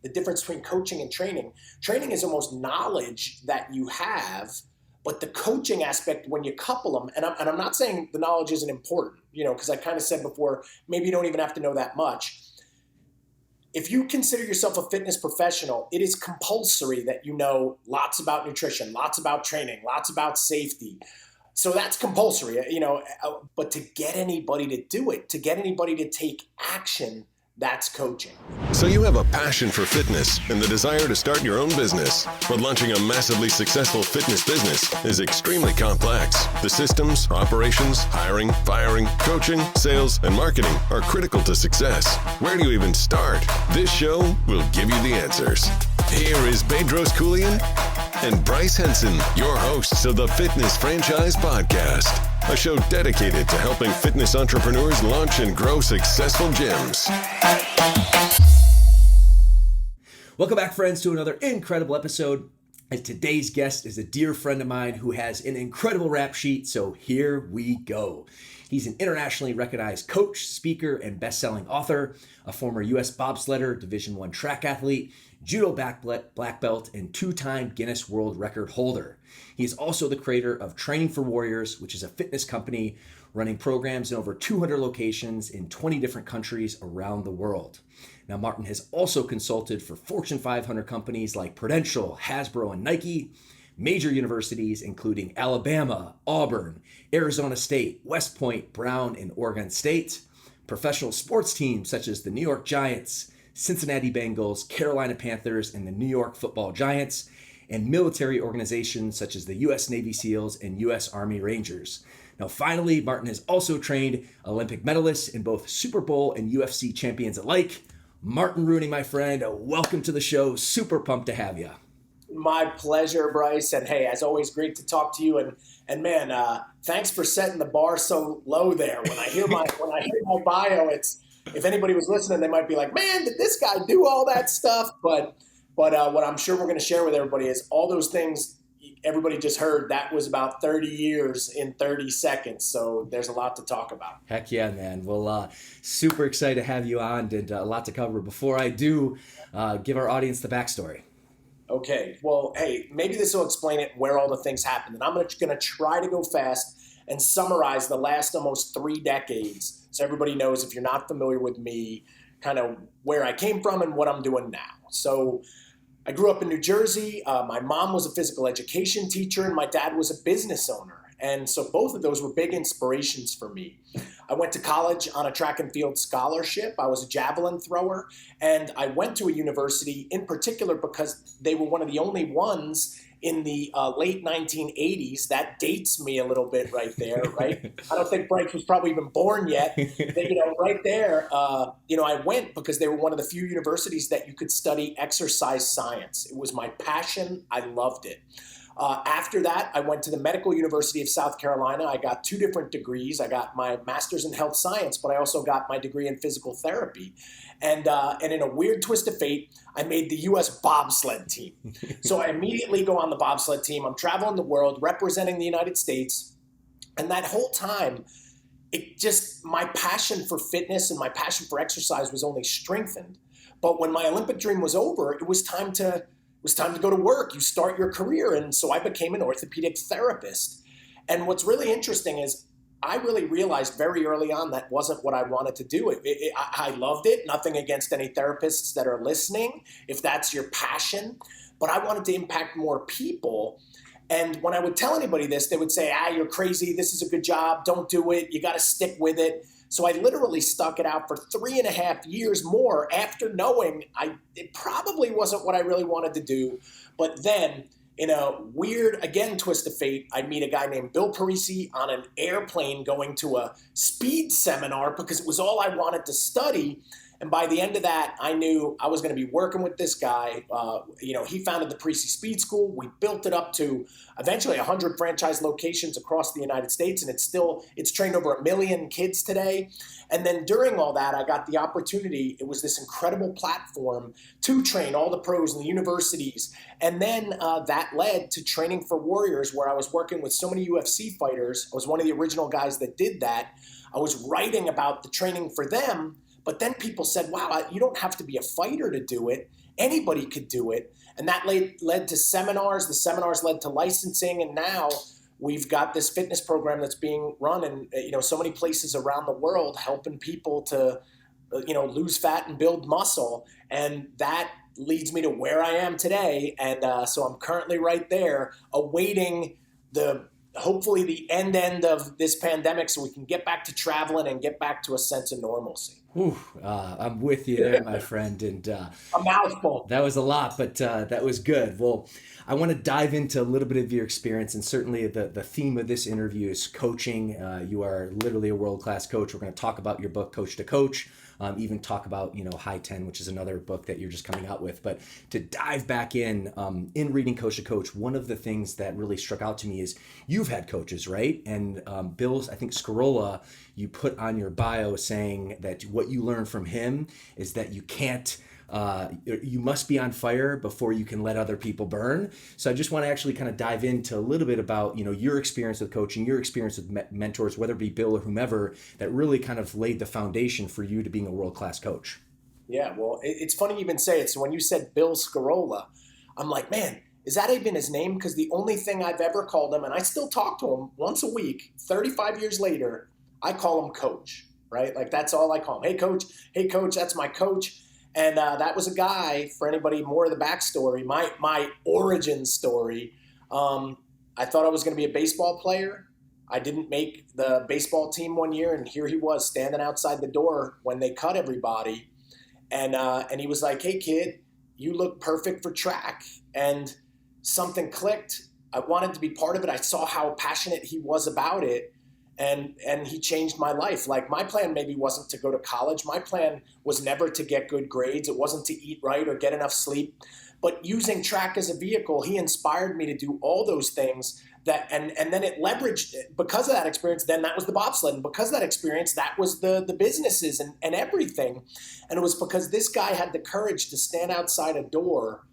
the difference between coaching and training. Training is almost knowledge that you have, but the coaching aspect, when you couple them, and I'm not saying the knowledge isn't important, because I kind of said before, maybe you don't even have to know that much. If you consider yourself a fitness professional, it is compulsory that you know lots about nutrition, lots about training, lots about safety. So that's compulsory, but to get anybody to do it, to get anybody to take action, that's coaching. So you have a passion for fitness and the desire to start your own business. But launching a massively successful fitness business is extremely complex. The systems, operations, hiring, firing, coaching, sales, and marketing are critical to success. Where do you even start? This show will give you the answers. Here is Bedros Keuilian and Bryce Henson, your hosts of the Fitness Franchise Podcast, a show dedicated to helping fitness entrepreneurs launch and grow successful gyms. Welcome back, friends, to another incredible episode. And today's guest is a dear friend of mine who has an incredible rap sheet, so here we go. He's an internationally recognized coach, speaker, and best-selling author, a former U.S. bobsledder, Division I track athlete, Judo black belt, and two-time Guinness World Record holder. He is also the creator of Training for Warriors, which is a fitness company running programs in over 200 locations in 20 different countries around the world. Now, Martin has also consulted for Fortune 500 companies like Prudential, Hasbro, and Nike, major universities including Alabama, Auburn, Arizona State, West Point, Brown, and Oregon State, professional sports teams such as the New York Giants, Cincinnati Bengals, Carolina Panthers, and the New York Football Giants, and military organizations such as the U.S. Navy SEALs and U.S. Army Rangers. Now, finally, Martin has also trained Olympic medalists in both Super Bowl and UFC champions alike. Martin Rooney, my friend, welcome to the show. Super pumped to have you. My pleasure, Bryce. And hey, as always, great to talk to you. And man, thanks for setting the bar so low there. When I hear my bio, it's, if anybody was listening, they might be like, man, did this guy do all that stuff? But what I'm sure we're going to share with everybody is all those things everybody just heard. That was about 30 years in 30 seconds. So there's a lot to talk about. Heck yeah, man. Well, super excited to have you on and a lot to cover. Before I do, give our audience the backstory. Okay. Well, hey, maybe this will explain it, where all the things happened. And I'm going to try to go fast and summarize the last almost 3 decades, so everybody knows, if you're not familiar with me, kind of where I came from and what I'm doing now. So I grew up in New Jersey. My mom was a physical education teacher and my dad was a business owner. And so both of those were big inspirations for me. I went to college on a track and field scholarship. I was a javelin thrower. And I went to a university in particular because they were one of the only ones in the late 1980s. That dates me a little bit right there, right? I don't think Bryce was probably even born yet. Right there, I went because they were one of the few universities that you could study exercise science. It was my passion. I loved it. After that, I went to the Medical University of South Carolina. I got 2 different degrees. I got my master's in health science, but I also got my degree in physical therapy. And in a weird twist of fate, I made the U.S. bobsled team. So I immediately go on the bobsled team. I'm traveling the world, representing the United States. And that whole time, my passion for fitness and my passion for exercise was only strengthened. But when my Olympic dream was over, it was time to go to work. You start your career. And so I became an orthopedic therapist. And what's really interesting is I really realized very early on that wasn't what I wanted to do. I loved it. Nothing against any therapists that are listening, if that's your passion. But I wanted to impact more people. And when I would tell anybody this, they would say, you're crazy. This is a good job. Don't do it. You got to stick with it. So I literally stuck it out for 3.5 years more after knowing it probably wasn't what I really wanted to do. But then, in a weird, again, twist of fate, I meet a guy named Bill Parisi on an airplane going to a speed seminar because it was all I wanted to study. And by the end of that, I knew I was going to be working with this guy. He founded the Parisi Speed School. We built it up to eventually 100 franchise locations across the United States. And it's trained over 1 million kids today. And then during all that, I got the opportunity. It was this incredible platform to train all the pros in the universities. And then that led to Training for Warriors, where I was working with so many UFC fighters. I was one of the original guys that did that. I was writing about the training for them. But then people said, wow, you don't have to be a fighter to do it. anybody could do it. And that led to seminars. The seminars led to licensing. And now we've got this fitness program that's being run in, so many places around the world, helping people to, lose fat and build muscle. And that leads me to where I am today. And so I'm currently right there awaiting hopefully the end of this pandemic so we can get back to traveling and get back to a sense of normalcy. Whew, I'm with you there, my friend. And a mouthful. That was a lot, but that was good. Well, I want to dive into a little bit of your experience, and certainly the theme of this interview is coaching. You are literally a world-class coach. We're going to talk about your book, Coach to Coach, even talk about, High 10, which is another book that you're just coming out with. But to dive back in reading Coach to Coach, one of the things that really struck out to me is you've had coaches, right? And Bill's, I think, Scarola, you put on your bio saying that what you learned from him is that you can't, you must be on fire before you can let other people burn. So I just want to actually kind of dive into a little bit about, your experience with coaching, your experience with mentors, whether it be Bill or whomever, that really kind of laid the foundation for you to being a world-class coach. Yeah, well, it's funny you even say it. So when you said Bill Scarola, I'm like, man, is that even his name? Because the only thing I've ever called him, and I still talk to him once a week, 35 years later, I call him Coach, right? Like that's all I call him. Hey, Coach, that's my coach. And that was a guy, for anybody more of the backstory, my origin story. I thought I was going to be a baseball player. I didn't make the baseball team one year, and here he was standing outside the door when they cut everybody. And he was like, hey, kid, you look perfect for track. And something clicked. I wanted to be part of it. I saw how passionate he was about it. And he changed my life. Like my plan maybe wasn't to go to college. My plan was never to get good grades. It wasn't to eat right or get enough sleep. But using track as a vehicle, he inspired me to do all those things and then it leveraged because of that experience. Then that was the bobsled. And because of that experience, that was the businesses and everything. And it was because this guy had the courage to stand outside a door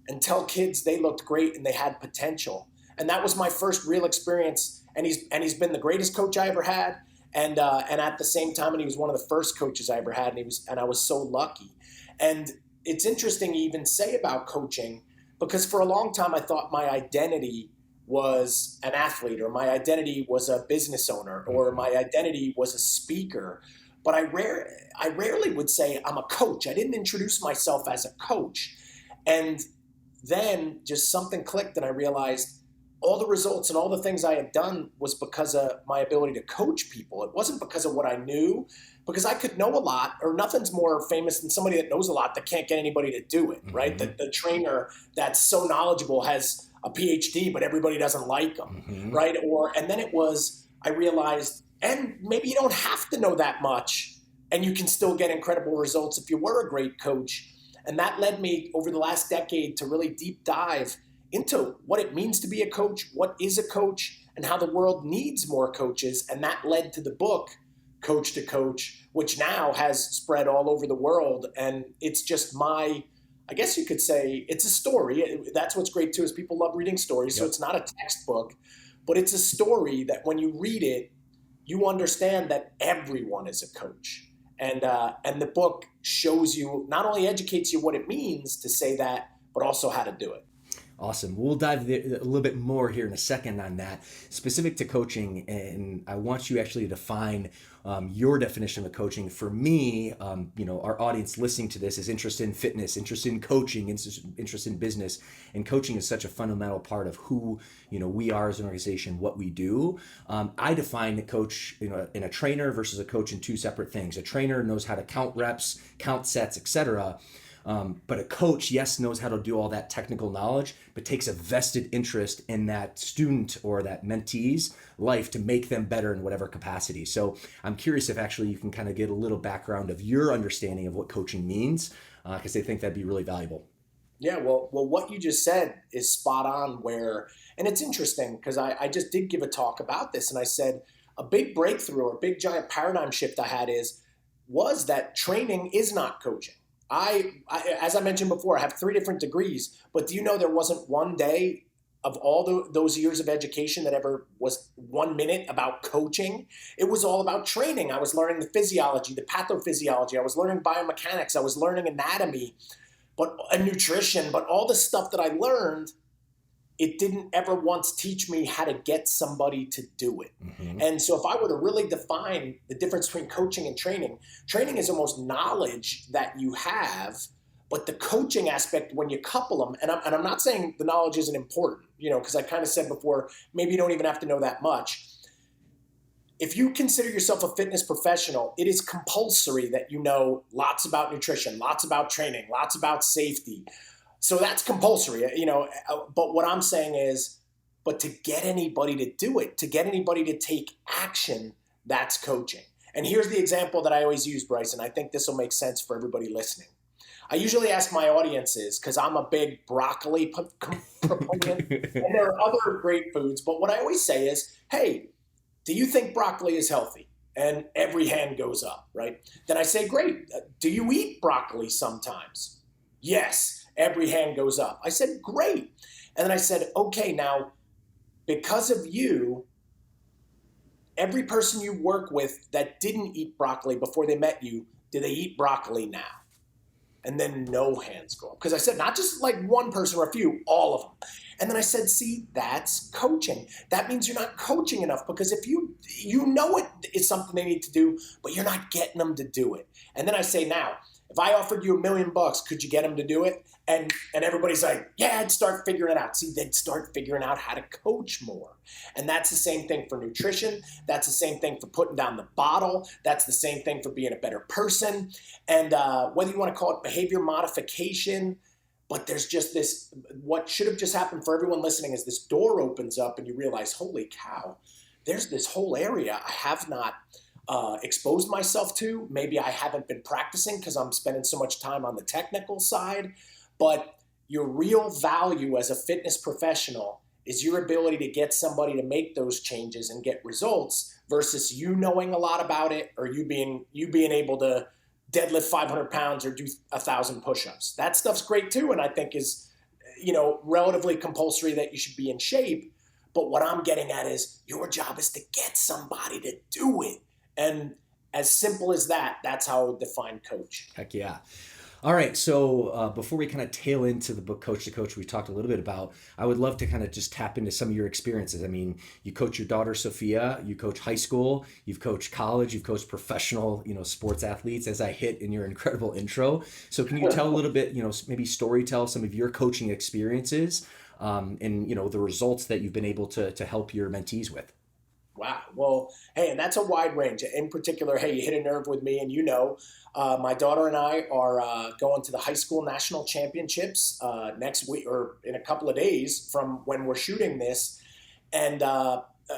and tell kids they looked great and they had potential. And that was my first real experience. And he's been the greatest coach I ever had, and at the same time, and he was one of the first coaches I ever had, and I was so lucky. And it's interesting to even say about coaching, because for a long time I thought my identity was an athlete, or my identity was a business owner, or my identity was a speaker. But I rarely would say I'm a coach. I didn't introduce myself as a coach. And then just something clicked, and I realized all the results and all the things I had done was because of my ability to coach people. It wasn't because of what I knew, because I could know a lot, or nothing's more famous than somebody that knows a lot that can't get anybody to do it, right? The trainer that's so knowledgeable has a PhD, but everybody doesn't like them, right? And then I realized, and maybe you don't have to know that much, and you can still get incredible results if you were a great coach. And that led me over the last decade to really deep dive into what it means to be a coach, what is a coach, and how the world needs more coaches. And that led to the book, Coach to Coach, which now has spread all over the world. And it's just I guess you could say it's a story. That's what's great too, is people love reading stories. Yep. So it's not a textbook, but it's a story that when you read it, you understand that everyone is a coach. And the book shows you, not only educates you what it means to say that, but also how to do it. Awesome. We'll dive a little bit more here in a second on that, specific to coaching. And I want you actually to define your definition of coaching. For me, our audience listening to this is interested in fitness, interested in coaching, interested in business. And coaching is such a fundamental part of who, we are as an organization, what we do. I define a coach, in a trainer versus a coach in two separate things. A trainer knows how to count reps, count sets, etc. But a coach, yes, knows how to do all that technical knowledge, but takes a vested interest in that student or that mentee's life to make them better in whatever capacity. So I'm curious if actually you can kind of get a little background of your understanding of what coaching means, because I think that'd be really valuable. Yeah, well, what you just said is spot on and it's interesting because I just did give a talk about this, and I said a big breakthrough or a big giant paradigm shift I had was that training is not coaching. I, as I mentioned before, I have 3 different degrees, but do you know there wasn't one day of all those years of education that ever was 1 minute about coaching? It was all about training. I was learning the physiology, the pathophysiology. I was learning biomechanics. I was learning anatomy. and nutrition, but all the stuff that I learned, it didn't ever once teach me how to get somebody to do it. Mm-hmm. And so if I were to really define the difference between coaching and training is almost knowledge that you have, but the coaching aspect, when you couple them, and I'm not saying the knowledge isn't important, because I kind of said before, maybe you don't even have to know that much. If you consider yourself a fitness professional, it is compulsory that you know lots about nutrition, lots about training, lots about safety. So that's compulsory, but what I'm saying is, but to get anybody to do it, to get anybody to take action, that's coaching. And here's the example that I always use, Bryce, and I think this will make sense for everybody listening. I usually ask my audiences, because I'm a big broccoli proponent, and there are other great foods, but what I always say is, hey, do you think broccoli is healthy? And every hand goes up, right? Then I say, great. Do you eat broccoli sometimes? Yes. Every hand goes up. I said, great. And then I said, okay, now, because of you, every person you work with that didn't eat broccoli before they met you, do they eat broccoli now? And then no hands go up. Because I said, not just like one person or a few, all of them. And then I said, see, that's coaching. That means you're not coaching enough, because if you know it is something they need to do, but you're not getting them to do it. And then I say, now, if I offered you $1 million, could you get them to do it? And everybody's like, yeah, I'd start figuring it out. See, they'd start figuring out how to coach more. And that's the same thing for nutrition. That's the same thing for putting down the bottle. That's the same thing for being a better person. And whether you want to call it behavior modification, but there's just this, what should have just happened for everyone listening is this door opens up and you realize, holy cow, there's this whole area I have not exposed myself to. Maybe I haven't been practicing because I'm spending so much time on the technical side. But your real value as a fitness professional is your ability to get somebody to make those changes and get results, versus you knowing a lot about it, or you being able to deadlift 500 pounds or do 1,000 push-ups. That stuff's great too, and I think is, relatively compulsory that you should be in shape. But what I'm getting at is your job is to get somebody to do it. And as simple as that, that's how I would define coach. Heck yeah. All right, so before we kind of tail into the book Coach to Coach we talked a little bit about, I would love to kind of just tap into some of your experiences. I mean, you coach your daughter, Sophia, you coach high school, you've coached college, you've coached professional, sports athletes, as I hit in your incredible intro. So can you tell a little bit, maybe storytell some of your coaching experiences and, the results that you've been able to help your mentees with? Wow. Well, hey, and that's a wide range. In particular, hey, you hit a nerve with me, and my daughter and I are going to the high school national championships next week, or in a couple of days from when we're shooting this. And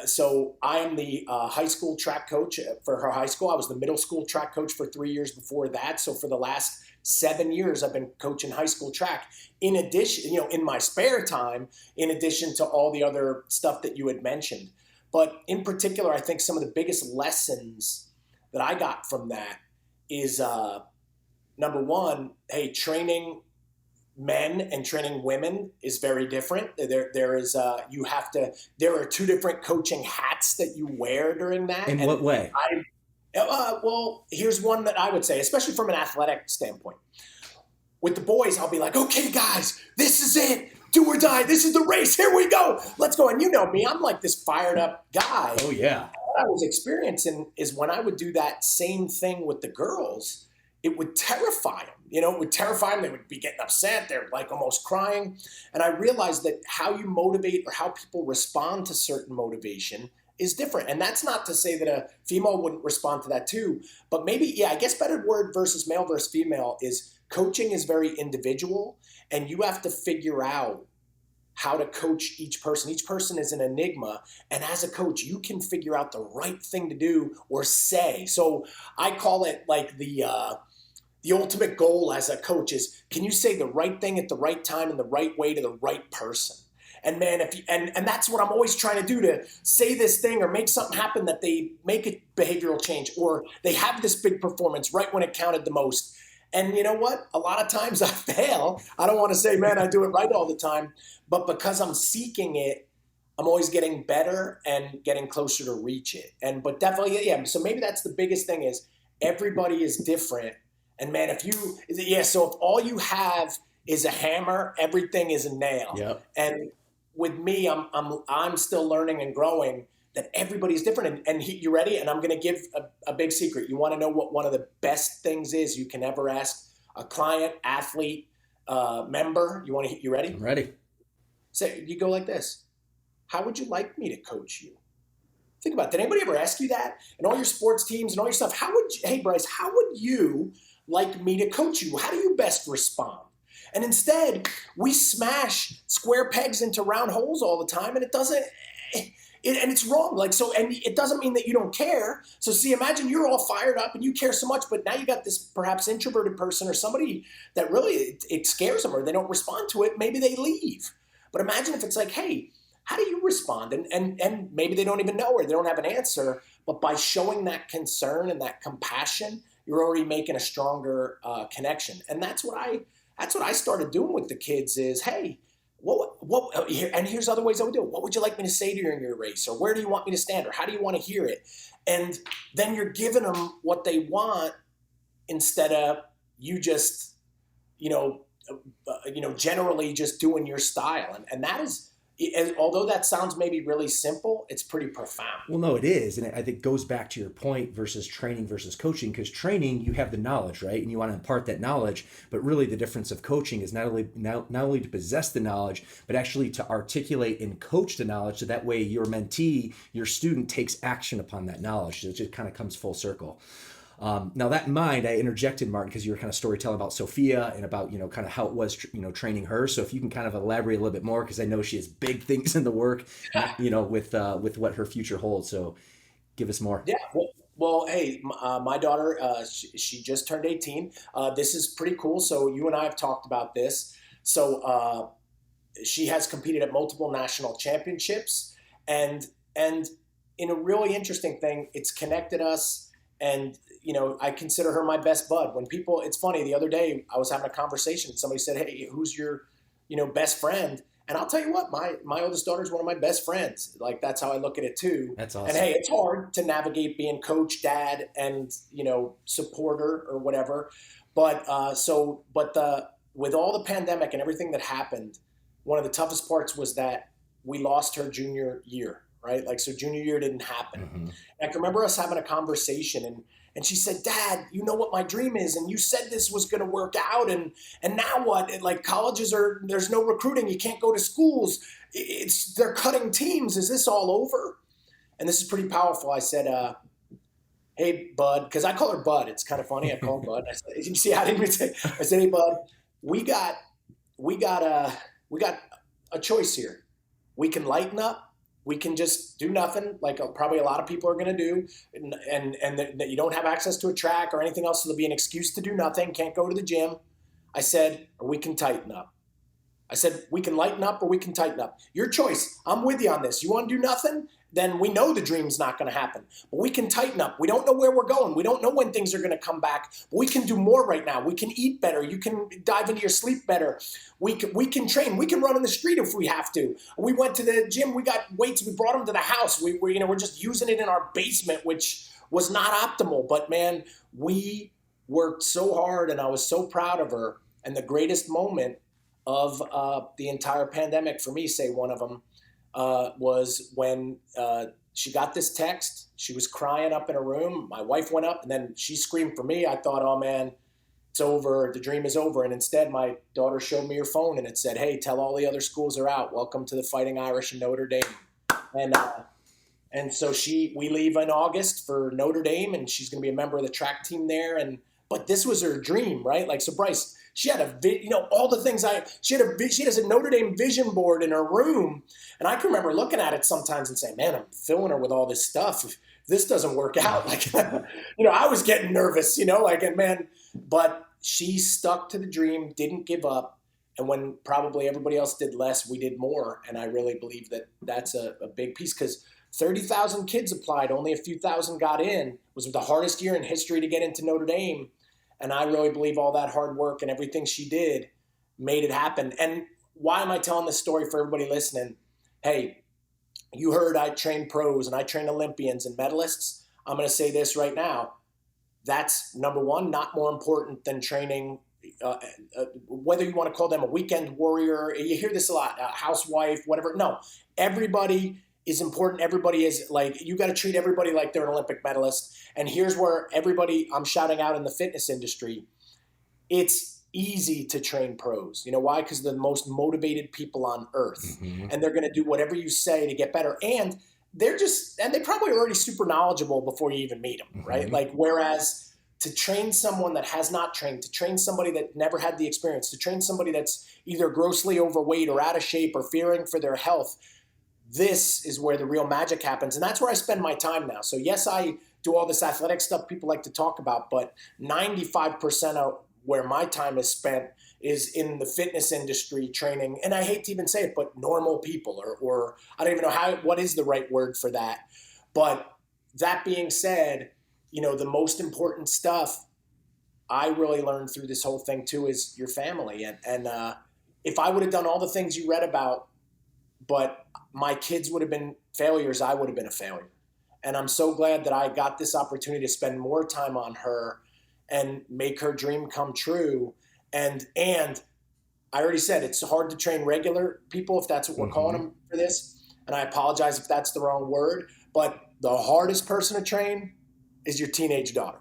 so I am the high school track coach for her high school. I was the middle school track coach for 3 years before that. So for the last 7 years, I've been coaching high school track. In addition, in my spare time, in addition to all the other stuff that you had mentioned. But in particular, I think some of the biggest lessons that I got from that is, number one, hey, training men and training women is very different. There are two different coaching hats that you wear during that. In what way? Well, here's one that I would say, especially from an athletic standpoint. With the boys, I'll be like, okay, guys, this is it. Do or die. This is the race. Here we go. Let's go. And you know me, I'm like this fired up guy. Oh, yeah. What I was experiencing is when I would do that same thing with the girls, it would terrify them. It would terrify them. They would be getting upset. They're like almost crying. And I realized that how you motivate or how people respond to certain motivation is different. And that's not to say that a female wouldn't respond to that too. But maybe, I guess better word versus male versus female is coaching is very individual, and you have to figure out how to coach each person. Each person is an enigma, and as a coach, you can figure out the right thing to do or say. So I call it like the ultimate goal as a coach is, can you say the right thing at the right time in the right way to the right person? And man, and that's what I'm always trying to do, to say this thing or make something happen that they make a behavioral change, or they have this big performance right when it counted the most. And you know what? A lot of times I fail. I don't want to say, man, I do it right all the time. But because I'm seeking it, I'm always getting better and getting closer to reach it. But definitely, yeah. So maybe that's the biggest thing is everybody is different. And man, so if all you have is a hammer. Everything is a nail. Yep. And with me, I'm still learning and growing that everybody's different. And you ready? And I'm going to give a big secret. You want to know what one of the best things is you can ever ask a client, athlete, member? You ready? I'm ready. So you go like this. How would you like me to coach you? Think about it. Did anybody ever ask you that? And all your sports teams and all your stuff, hey Bryce, how would you like me to coach you? How do you best respond? And instead, we smash square pegs into round holes all the time, and and it's wrong. And it doesn't mean that you don't care. So see, imagine you're all fired up and you care so much, but now you got this perhaps introverted person or somebody that really, it scares them or they don't respond to it. Maybe they leave. But imagine if it's like, hey, how do you respond? And maybe they don't even know or they don't have an answer, but by showing that concern and that compassion, you're already making a stronger connection. And that's what I started doing with the kids is, hey, and here's other ways I would do it. What would you like me to say to you in your race? Or where do you want me to stand? Or how do you want to hear it? And then you're giving them what they want instead of you just, generally just doing your style. And that is, although that sounds maybe really simple, it's pretty profound. Well, no, it is. And I think it goes back to your point versus training versus coaching, because training, you have the knowledge, right? And you want to impart that knowledge. But really the difference of coaching is not only to possess the knowledge, but actually to articulate and coach the knowledge. So that way your mentee, your student takes action upon that knowledge. So it just kind of comes full circle. Now that in mind, I interjected, Martin, because you were kind of storytelling about Sophia and about, kind of how it was, training her. So if you can kind of elaborate a little bit more, because I know she has big things in the work, with what her future holds. So give us more. Yeah. Well, hey, my daughter, she just turned 18. This is pretty cool. So you and I have talked about this. So she has competed at multiple national championships, and in a really interesting thing, it's connected us. And, I consider her my best bud. It's funny, the other day I was having a conversation and somebody said, hey, who's your, best friend? And I'll tell you what, my oldest daughter is one of my best friends. Like, that's how I look at it too. That's awesome. And hey, it's hard to navigate being coach, dad, and, supporter or whatever. But, with all the pandemic and everything that happened, one of the toughest parts was that we lost her junior year. Right? So junior year didn't happen. Mm-hmm. And I can remember us having a conversation and she said, Dad, you know what my dream is? And you said this was going to work out. And now what? Colleges there's no recruiting. You can't go to schools. They're cutting teams. Is this all over? And this is pretty powerful. I said, hey, Bud, because I call her Bud. It's kind of funny. I call her Bud. I said, you see, I didn't even say, I said, hey, Bud, we got a choice here. We can lighten up. We can just do nothing, like probably a lot of people are going to do, and that you don't have access to a track or anything else, so there'll be an excuse to do nothing, can't go to the gym. I said, or we can tighten up. I said, we can lighten up or we can tighten up. Your choice. I'm with you on this. You want to do nothing? Then we know the dream's not going to happen. But we can tighten up. We don't know where we're going. We don't know when things are going to come back. But we can do more right now. We can eat better. You can dive into your sleep better. We can train. We can run in the street if we have to. We went to the gym. We got weights. We brought them to the house. We're just using it in our basement, which was not optimal. But man, we worked so hard, and I was so proud of her. And the greatest moment of the entire pandemic for me, say one of them, was when she got this text. She was crying up in her room. My wife went up, and then she screamed for me. I thought, oh man, it's over. The dream is over. And instead, my daughter showed me her phone, and it said, hey, tell all the other schools are out. Welcome to the Fighting Irish in Notre Dame. And so we leave in August for Notre Dame, and she's going to be a member of the track team there. But this was her dream, right? So Bryce, she had all the things she has a Notre Dame vision board in her room. And I can remember looking at it sometimes and saying, man, I'm filling her with all this stuff. If this doesn't work out, I was getting nervous, but she stuck to the dream, didn't give up. And when probably everybody else did less, we did more. And I really believe that that's a big piece, because 30,000 kids applied, only a few thousand got in. It was the hardest year in history to get into Notre Dame. And I really believe all that hard work and everything she did made it happen. And why am I telling this story for everybody listening? Hey, you heard I train pros and I train Olympians and medalists. I'm going to say this right now. That's number one, not more important than training whether you want to call them a weekend warrior, you hear this a lot, a housewife, whatever. No, everybody is important. Everybody is like, you got to treat everybody like they're an Olympic medalist. And here's where everybody I'm shouting out in the fitness industry, it's easy to train pros. You know why? Because they're the most motivated people on earth, and they're going to do whatever you say to get better. And they probably are already super knowledgeable before you even meet them, right? Like, whereas to train someone that has not trained, to train somebody that never had the experience, to train somebody that's either grossly overweight or out of shape or fearing for their health, this is where the real magic happens. And that's where I spend my time now. So yes, I do all this athletic stuff people like to talk about, but 95% of where my time is spent is in the fitness industry training. And I hate to even say it, but normal people, or I don't even know what is the right word for that. But that being said, you know, the most important stuff I really learned through this whole thing too is your family. And if I would have done all the things you read about, but my kids would have been failures, I would have been a failure. And I'm so glad that I got this opportunity to spend more time on her and make her dream come true. And I already said, it's hard to train regular people, if that's what we're calling them for this. And I apologize if that's the wrong word, but the hardest person to train is your teenage daughter,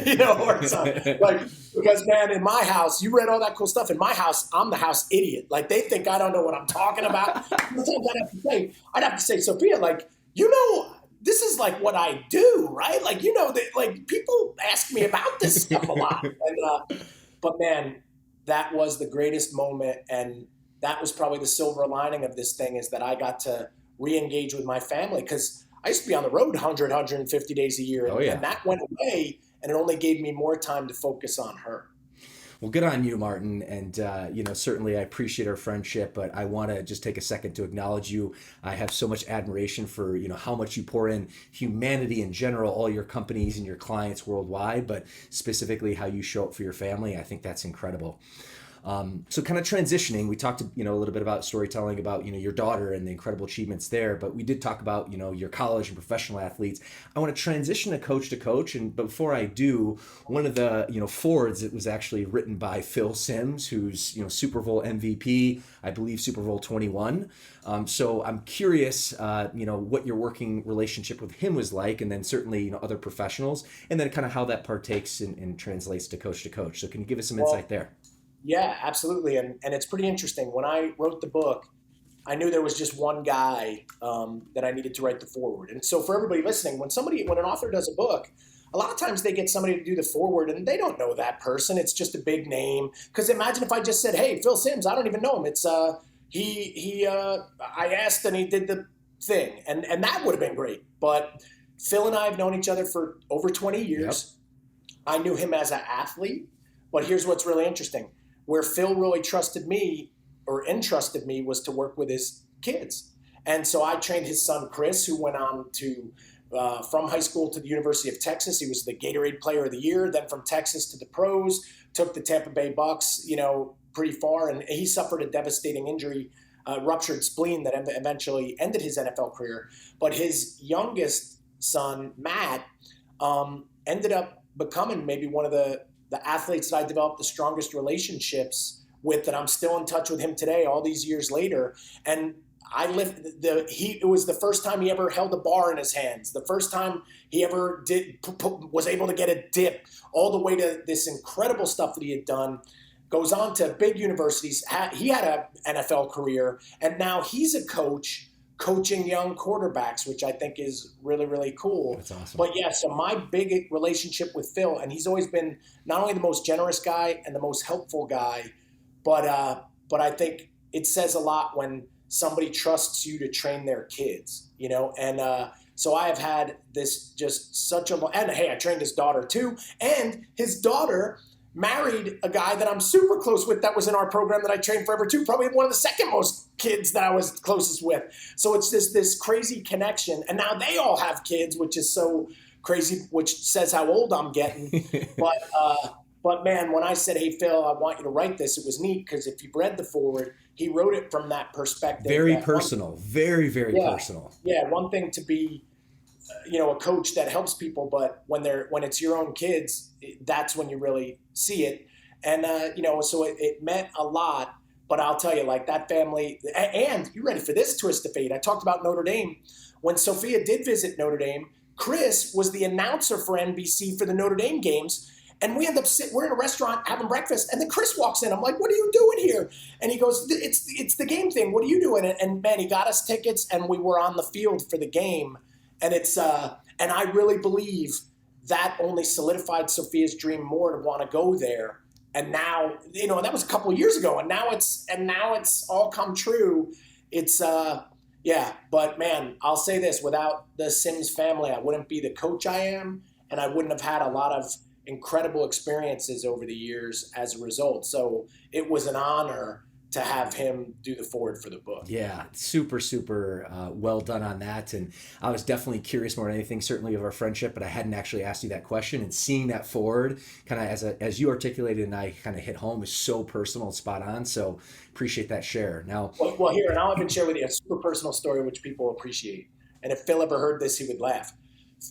you know, or something. Like, because man, in my house, you read all that cool stuff. In my house, I'm the house idiot. Like, they think I don't know what I'm talking about. Sometimes I'd have to say, Sophia, like, you know, this is like what I do, right? Like, you know, like, people ask me about this stuff a lot. And, but man, that was the greatest moment. And that was probably the silver lining of this thing, is that I got to re-engage with my family, because I used to be on the road 100, 150 days a year. And that went away, and it only gave me more time to focus on her. Well, good on you, Martin. And, you know, certainly I appreciate our friendship, but I want to just take a second to acknowledge you. I have so much admiration for, you know, how much you pour in humanity in general, all your companies and your clients worldwide, but specifically how you show up for your family. I think that's incredible. So kind of transitioning, we talked, you know, a little bit about storytelling, about, you know, your daughter and the incredible achievements there, but we did talk about, you know, your college and professional athletes. I want to transition to coach, and before I do, one of the, you know, forwards, it was actually written by Phil Simms, who's, you know, Super Bowl MVP, I believe Super Bowl 21. So I'm curious, you know, what your working relationship with him was like, and then certainly, you know, other professionals, and then kind of how that partakes and translates to coach. So can you give us some insight there? Yeah, absolutely. And it's pretty interesting. When I wrote the book, I knew there was just one guy that I needed to write the foreword. And so for everybody listening, when an author does a book, a lot of times they get somebody to do the foreword and they don't know that person. It's just a big name. Because imagine if I just said, hey, Phil Simms, I don't even know him. It's I asked and he did the thing. And that would have been great. But Phil and I have known each other for over 20 years. Yep. I knew him as an athlete. But here's what's really interesting. Where Phil really trusted me, or entrusted me, was to work with his kids. And so I trained his son, Chris, who went on to, from high school to the University of Texas. He was the Gatorade Player of the Year. Then from Texas to the pros, took the Tampa Bay Bucks, you know, pretty far. And he suffered a devastating injury, ruptured spleen, that eventually ended his NFL career. But his youngest son, Matt, ended up becoming maybe one of the athletes that I developed the strongest relationships with, that I'm still in touch with him today, all these years later. And it was the first time he ever held a bar in his hands, the first time he ever was able to get a dip, all the way to this incredible stuff that he had done. Goes on to big universities. He had an NFL career, and now he's a coach, coaching young quarterbacks, which I think is really, really cool. That's awesome. But yeah, so my big relationship with Phil, and he's always been not only the most generous guy and the most helpful guy, but I think it says a lot when somebody trusts you to train their kids, you know? And so I have had this just such a, and hey, I trained his daughter too. And his daughter married a guy that I'm super close with that was in our program that I trained forever too, probably one of the second most kids that I was closest with. So it's this crazy connection. And now they all have kids, which is so crazy, which says how old I'm getting. But man, when I said, hey, Phil, I want you to write this, it was neat, because if you read the foreword, he wrote it from that perspective. Very personal, very personal. Yeah, one thing to be, you know, a coach that helps people, but when it's your own kids, that's when you really see it. And, so it meant a lot. But I'll tell you, like that family, and you ready for this twist of fate? I talked about Notre Dame. When Sophia did visit Notre Dame, Chris was the announcer for NBC for the Notre Dame games. And we end up we're in a restaurant having breakfast, and then Chris walks in. I'm like, "What are you doing here?" And he goes, "It's the game thing. What are you doing?" And man, he got us tickets, and we were on the field for the game. And and I really believe that only solidified Sophia's dream more to want to go there. And now, that was a couple of years ago, and now it's all come true. It's but man, I'll say this: without the Sims family, I wouldn't be the coach I am, and I wouldn't have had a lot of incredible experiences over the years as a result. So it was an honor to have him do the forward for the book. Yeah, super, super well done on that. And I was definitely curious more than anything, certainly of our friendship, but I hadn't actually asked you that question. And seeing that forward, kind of as you articulated and I kind of hit home, is so personal and spot on. So appreciate that share. Now, well, here, and I'll even share with you a super personal story which people appreciate. And if Phil ever heard this, he would laugh.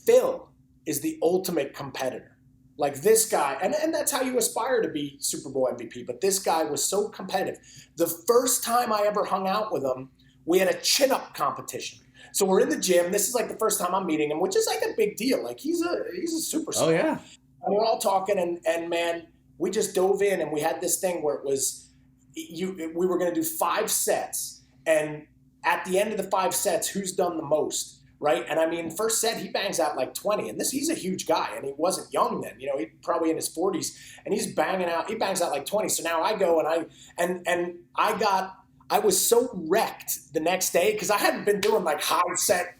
Phil is the ultimate competitor. Like this guy, and that's how you aspire to be Super Bowl MVP, but this guy was so competitive. The first time I ever hung out with him, we had a chin-up competition. So we're in the gym. This is like the first time I'm meeting him, which is like a big deal. Like he's a superstar. Oh, yeah. And we're all talking, and man, we just dove in, and we had this thing where it was, we were going to do 5 sets, and at the end of the 5 sets, who's done the most? Right. And I mean, first set, he bangs out like 20, and he's a huge guy, and he wasn't young then, he's probably in his 40s, and he bangs out like 20. So now I go and I was so wrecked the next day because I hadn't been doing like high set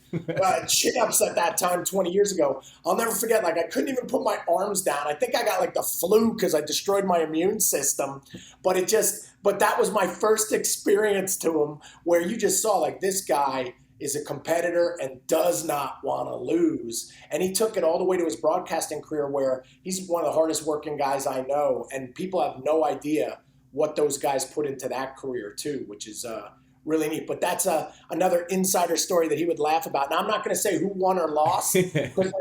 chin-ups at that time 20 years ago. I'll never forget, like I couldn't even put my arms down. I think I got like the flu because I destroyed my immune system, but that was my first experience to him where you just saw like this guy is a competitor and does not want to lose. And he took it all the way to his broadcasting career where he's one of the hardest working guys I know. And people have no idea what those guys put into that career too, which is really neat. But that's another insider story that he would laugh about. Now, I'm not going to say who won or lost, but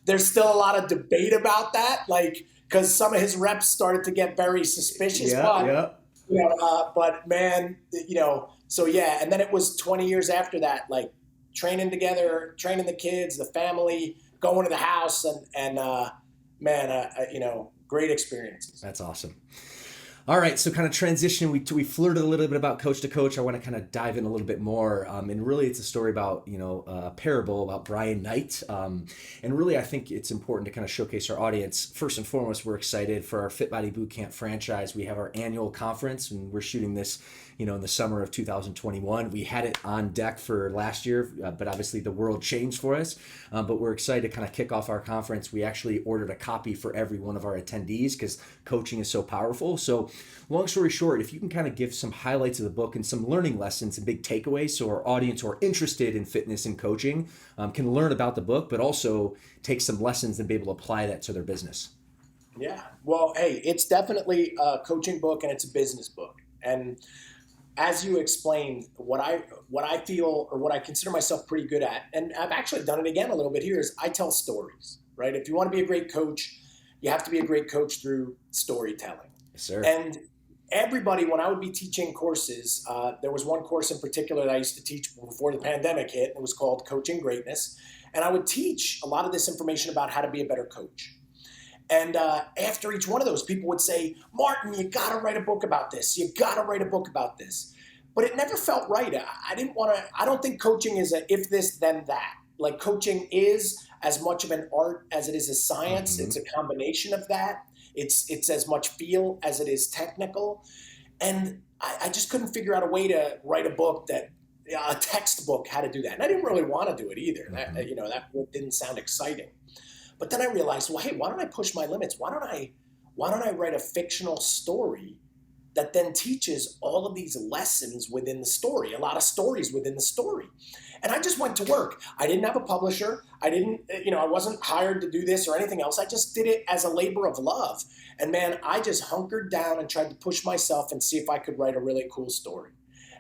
there's still a lot of debate about that. Like, because some of his reps started to get very suspicious. But man, so yeah, and then it was 20 years after that, like training together, training the kids, the family, going to the house, and great experiences. That's awesome. All right, so kind of transition. We flirted a little bit about coach to coach. I want to kind of dive in a little bit more, and really, it's a story about a parable about Brian Knight, and really, I think it's important to kind of showcase our audience. First and foremost, we're excited for our Fit Body Bootcamp franchise. We have our annual conference, and we're shooting this in the summer of 2021. We had it on deck for last year, but obviously the world changed for us. But we're excited to kind of kick off our conference. We actually ordered a copy for every one of our attendees because coaching is so powerful. So long story short, if you can kind of give some highlights of the book and some learning lessons and big takeaways so our audience who are interested in fitness and coaching can learn about the book, but also take some lessons and be able to apply that to their business. Yeah. Well, hey, it's definitely a coaching book and it's a business book. And as you explained, what I feel or what I consider myself pretty good at, and I've actually done it again a little bit here, is I tell stories, right? If you want to be a great coach, you have to be a great coach through storytelling. Yes, sir. And everybody, when I would be teaching courses, there was one course in particular that I used to teach before the pandemic hit. It was called Coaching Greatness. And I would teach a lot of this information about how to be a better coach. And after each one of those, people would say, Martin, you got to write a book about this. You got to write a book about this. But it never felt right. I don't think coaching is a if this, then that. Like coaching is as much of an art as it is a science. Mm-hmm. It's a combination of that. It's as much feel as it is technical. And I just couldn't figure out a way to write a book a textbook, how to do that. And I didn't really want to do it either. Mm-hmm. That didn't sound exciting. But then I realized, well, hey, why don't I push my limits? Why don't I write a fictional story that then teaches all of these lessons within the story, a lot of stories within the story. And I just went to work. I didn't have a publisher. I wasn't hired to do this or anything else. I just did it as a labor of love. And man, I just hunkered down and tried to push myself and see if I could write a really cool story.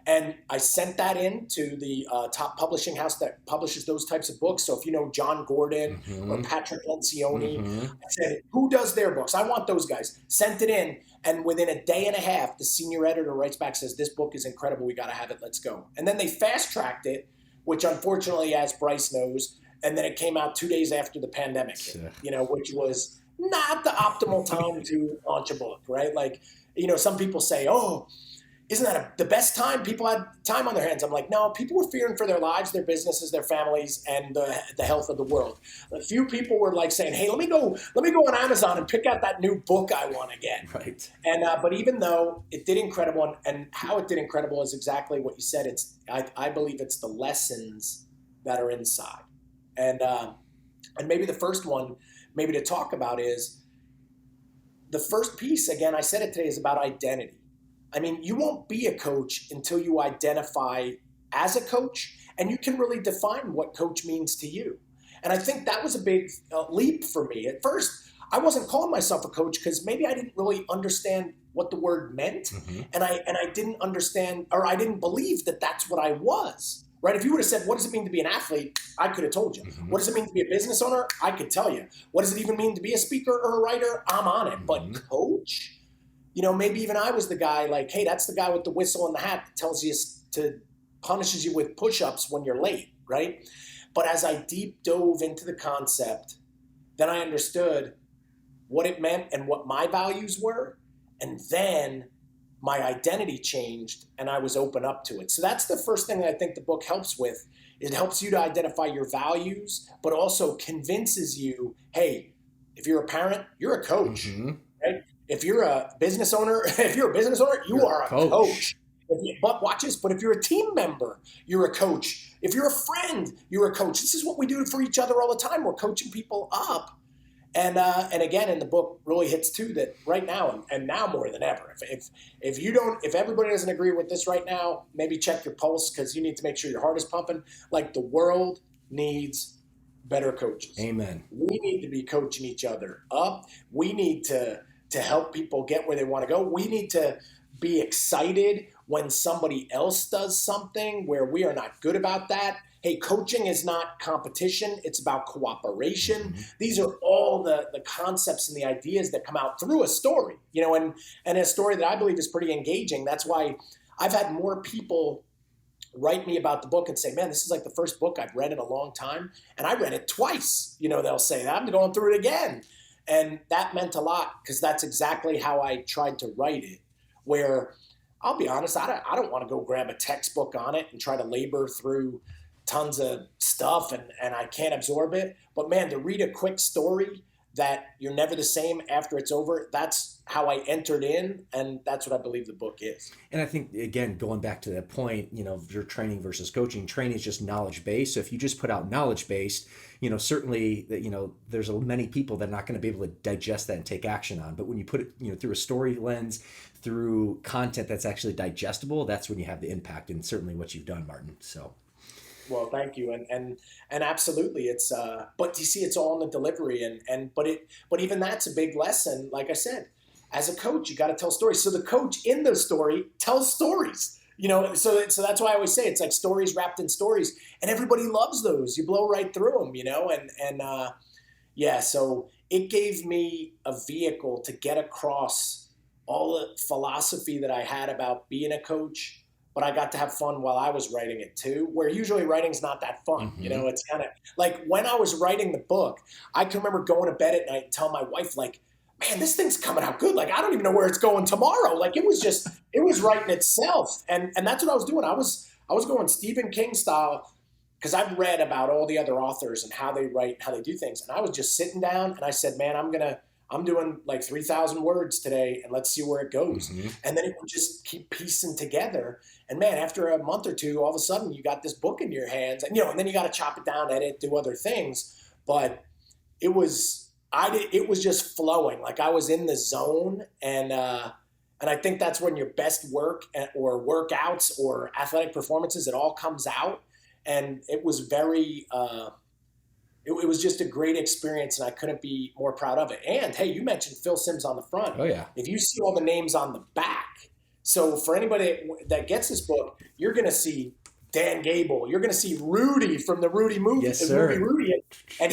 And I sent that in to the top publishing house that publishes those types of books. So if you know John Gordon or Patrick Lencioni, I said, who does their books? I want those guys. Sent it in. And within a day and a half, the senior editor writes back, says, this book is incredible. We got to have it. Let's go. And then they fast tracked it, which unfortunately, as Bryce knows, and then it came out 2 days after the pandemic hit, which was not the optimal time to launch a book, right? Like, some people say, oh, isn't that the best time? People had time on their hands. I'm like, no, people were fearing for their lives, their businesses, their families, and the health of the world. A few people were like saying, hey, let me go on Amazon and pick out that new book I want to get. Right. And but even though it did incredible, and how it did incredible is exactly what you said. I believe it's the lessons that are inside. And maybe the first one maybe to talk about is the first piece, again, I said it today, is about identity. I mean, you won't be a coach until you identify as a coach, and you can really define what coach means to you. And I think that was a big leap for me. At first, I wasn't calling myself a coach because maybe I didn't really understand what the word meant, and I didn't understand, or I didn't believe that that's what I was. Right? If you would have said, what does it mean to be an athlete? I could have told you. What does it mean to be a business owner? I could tell you. What does it even mean to be a speaker or a writer? I'm on it. But coach? Maybe even I was the guy like, hey, that's the guy with the whistle and the hat that tells you punishes you with push-ups when you're late, right? But as I deep dove into the concept, then I understood what it meant and what my values were. And then my identity changed and I was open up to it. So that's the first thing that I think the book helps with. It helps you to identify your values, but also convinces you, hey, if you're a parent, you're a coach, right? If you're a business owner, you are a coach. But watch this, but if you're a team member, you're a coach. If you're a friend, you're a coach. This is what we do for each other all the time. We're coaching people up. And again, in the book really hits too that right now and now more than ever, if everybody doesn't agree with this right now, maybe check your pulse because you need to make sure your heart is pumping. Like the world needs better coaches. Amen. We need to be coaching each other up. We need to help people get where they want to go. We need to be excited when somebody else does something where we are not good about that. Hey, coaching is not competition. It's about cooperation. These are all the concepts and the ideas that come out through a story, and a story that I believe is pretty engaging. That's why I've had more people write me about the book and say, man, this is like the first book I've read in a long time. And I read it twice. They'll say that. I'm going through it again. And that meant a lot because that's exactly how I tried to write it, where I'll be honest, I don't want to go grab a textbook on it and try to labor through tons of stuff and I can't absorb it. But man, to read a quick story that you're never the same after it's over, that's how I entered in, and that's what I believe the book is. And I think, again, going back to that point, your training versus coaching, training is just knowledge-based. So if you just put out knowledge-based, certainly, there's many people that are not going to be able to digest that and take action on. But when you put it, through a story lens, through content that's actually digestible, that's when you have the impact, and certainly what you've done, Martin. So. Well, thank you, and absolutely, it's but you see, it's all in the delivery, but even that's a big lesson. Like I said, as a coach, you got to tell stories. So the coach in the story tells stories, So that's why I always say it's like stories wrapped in stories, and everybody loves those. You blow right through them, So it gave me a vehicle to get across all the philosophy that I had about being a coach. But I got to have fun while I was writing it too, where usually writing's not that fun. It's kind of like when I was writing the book, I can remember going to bed at night and telling my wife, like, man, this thing's coming out good. Like, I don't even know where it's going tomorrow. Like, it was writing itself. And that's what I was doing. I was going Stephen King style because I've read about all the other authors and how they write, how they do things. And I was just sitting down and I said, man, I'm doing like 3,000 words today and let's see where it goes. And then it would just keep piecing together. And man, after a month or two, all of a sudden you got this book in your hands and, and then you got to chop it down, edit, do other things. But it was just flowing. Like I was in the zone. And I think that's when your best work or workouts or athletic performances, it all comes out. And it was very, it was just a great experience, and I couldn't be more proud of it. And, hey, you mentioned Phil Simms on the front. Oh, yeah. If you see all the names on the back, So for anybody that gets this book, you're going to see Dan Gable. You're going to see Rudy from the Rudy movie. Yes, sir. Rudy. And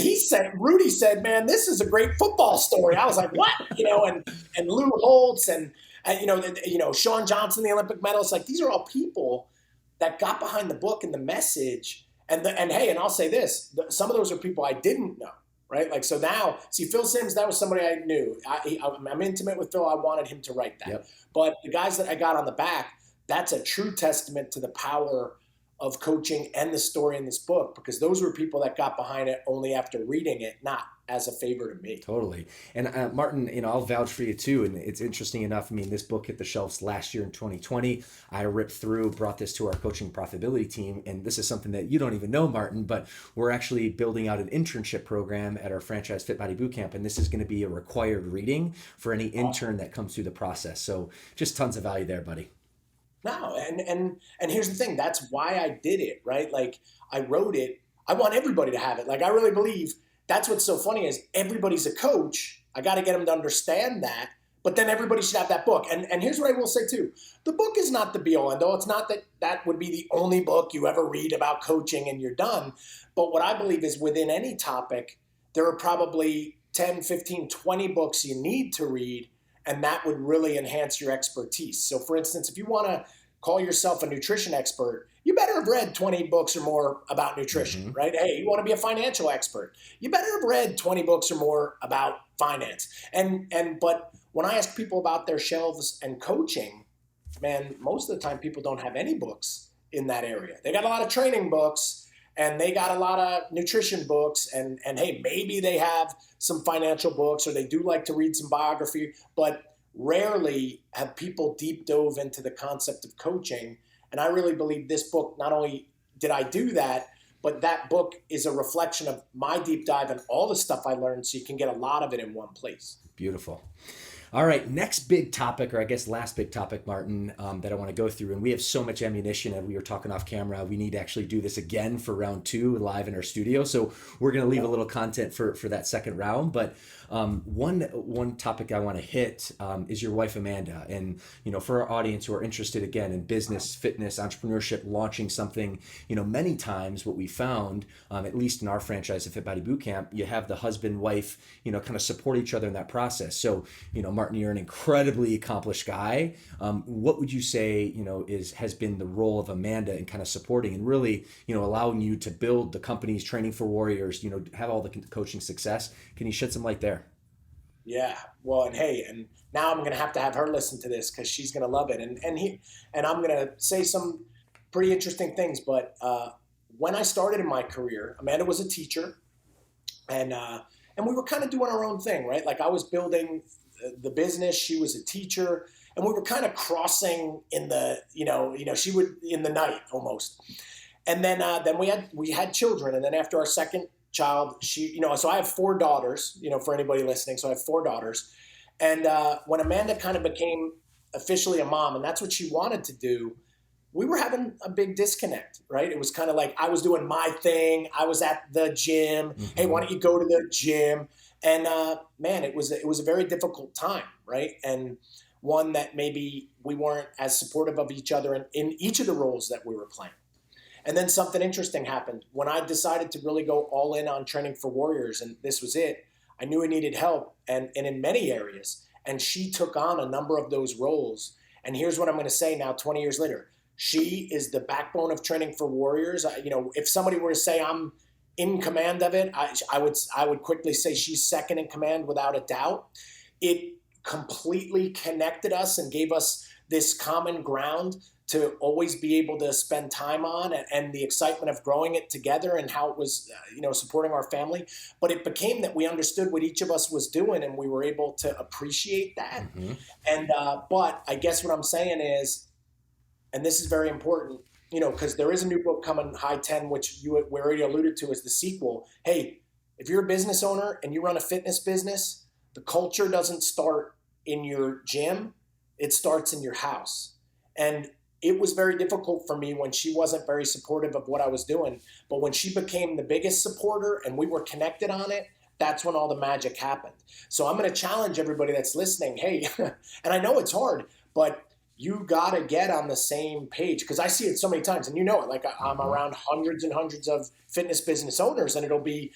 Rudy said, man, this is a great football story. I was like, what? And Lou Holtz and Sean Johnson, the Olympic medalist. Like, these are all people that got behind the book and the message. And I'll say this, some of those are people I didn't know. Right? Like, so now, see, Phil Simms, that was somebody I knew. I'm intimate with Phil. I wanted him to write that. Yep. But the guys that I got on the back, that's a true testament to the power of coaching and the story in this book, because those were people that got behind it only after reading it, not as a favor to me. Totally. And Martin, I'll vouch for you too. And it's interesting enough. I mean, this book hit the shelves last year in 2020. I ripped through, brought this to our coaching profitability team. And this is something that you don't even know, Martin, but we're actually building out an internship program at our franchise Fit Body Bootcamp. And this is going to be a required reading for any intern that comes through the process. So just tons of value there, buddy. No, and here's the thing. That's why I did it, right? Like, I wrote it. I want everybody to have it. Like, I really believe that's what's so funny is everybody's a coach. I got to get them to understand that. But then everybody should have that book. And here's what I will say too. The book is not the be-all end-all. It's not that would be the only book you ever read about coaching and you're done. But what I believe is within any topic, there are probably 10, 15, 20 books you need to read, and that would really enhance your expertise. So for instance, if you want to call yourself a nutrition expert, you better have read 20 books or more about nutrition, right? Hey, you want to be a financial expert, you better have read 20 books or more about finance. But when I ask people about their shelves and coaching, man, most of the time people don't have any books in that area. They got a lot of training books and they got a lot of nutrition books, and hey, maybe they have some financial books or they do like to read some biography, but rarely have people deep dove into the concept of coaching. And I really believe this book, not only did I do that, but that book is a reflection of my deep dive and all the stuff I learned, so you can get a lot of it in one place. Beautiful. All right, next big topic, or I guess last big topic, Martin, that I want to go through. And we have so much ammunition, and we were talking off camera. We need to actually do this again for round 2 live in our studio. So we're going to leave a little content for that second round. But one topic I want to hit is your wife, Amanda. And, for our audience who are interested, again, in business, fitness, entrepreneurship, launching something, many times what we found, at least in our franchise at Fit Body Bootcamp, you have the husband, wife, kind of support each other in that process. So, Martin, you're an incredibly accomplished guy. What would you say, has been the role of Amanda in kind of supporting and really, allowing you to build the company's Training for Warriors, have all the coaching success? Can you shed some light there? Yeah. Well, and now I'm going to have her listen to this because she's going to love it. And I'm going to say some pretty interesting things. But when I started in my career, Amanda was a teacher, and we were kind of doing our own thing, right? Like, I was building the business, she was a teacher, and we were kind of crossing in the, she would in the night almost. And then we had children, and then after our second child, she, so I have 4 daughters, for anybody listening. So I have 4 daughters, and when Amanda kind of became officially a mom, and that's what she wanted to do, we were having a big disconnect, right? It was kind of like I was doing my thing, I was at the gym. Hey, why don't you go to the gym? And man, it was a very difficult time, right? And one that maybe we weren't as supportive of each other in each of the roles that we were playing. And then something interesting happened. When I decided to really go all in on Training for Warriors, and this was it, I knew I needed help, and in many areas. And she took on a number of those roles. And here's what I'm going to say now, 20 years later. She is the backbone of Training for Warriors. If somebody were to say I'm in command of it, I would quickly say she's second in command without a doubt. It completely connected us and gave us this common ground to always be able to spend time on, and the excitement of growing it together and how it was, supporting our family. But it became that we understood what each of us was doing, and we were able to appreciate that. And but I guess what I'm saying is, and this is very important, because there is a new book coming, High 10, which we already alluded to as the sequel. Hey, if you're a business owner and you run a fitness business, the culture doesn't start in your gym, it starts in your house. And it was very difficult for me when she wasn't very supportive of what I was doing. But when she became the biggest supporter and we were connected on it, that's when all the magic happened. So I'm going to challenge everybody that's listening. Hey, and I know it's hard, but you got to get on the same page, because I see it so many times, and you know it. Like I'm around hundreds and hundreds of fitness business owners, and it'll be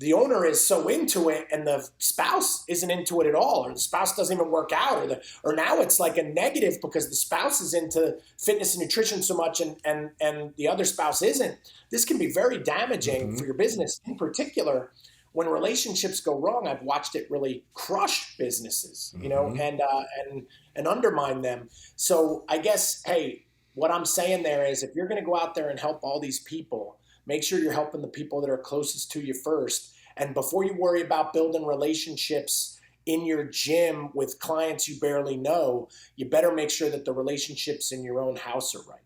the owner is so into it and the spouse isn't into it at all, or the spouse doesn't even work out, or now it's like a negative because the spouse is into fitness and nutrition so much and the other spouse isn't. This can be very damaging for your business, in particular when relationships go wrong. I've watched it really crush businesses, you know, and undermine them. So I guess, hey, what I'm saying there is, if you're going to go out there and help all these people, make sure you're helping the people that are closest to you first. And before you worry about building relationships in your gym with clients you barely know, you better make sure that the relationships in your own house are right.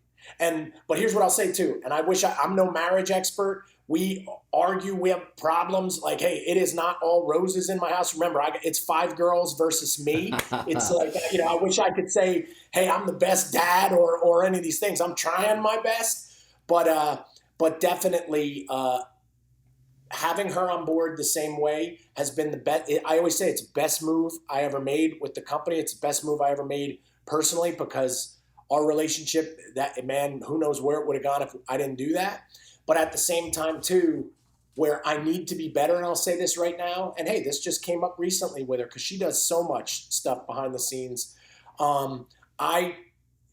But here's what I'll say too. And I wish I'm no marriage expert. We argue, we have problems. Like, hey, it is not all roses in my house. Remember, it's 5 girls versus me. It's like, you know, I wish I could say, hey, I'm the best dad or any of these things. I'm trying my best, but definitely having her on board the same way has been the best. I always say it's the best move I ever made with the company. It's the best move I ever made personally, because our relationship, that man, who knows where it would have gone if I didn't do that. But at the same time too, where I need to be better, and I'll say this right now, and hey, this just came up recently with her because she does so much stuff behind the scenes.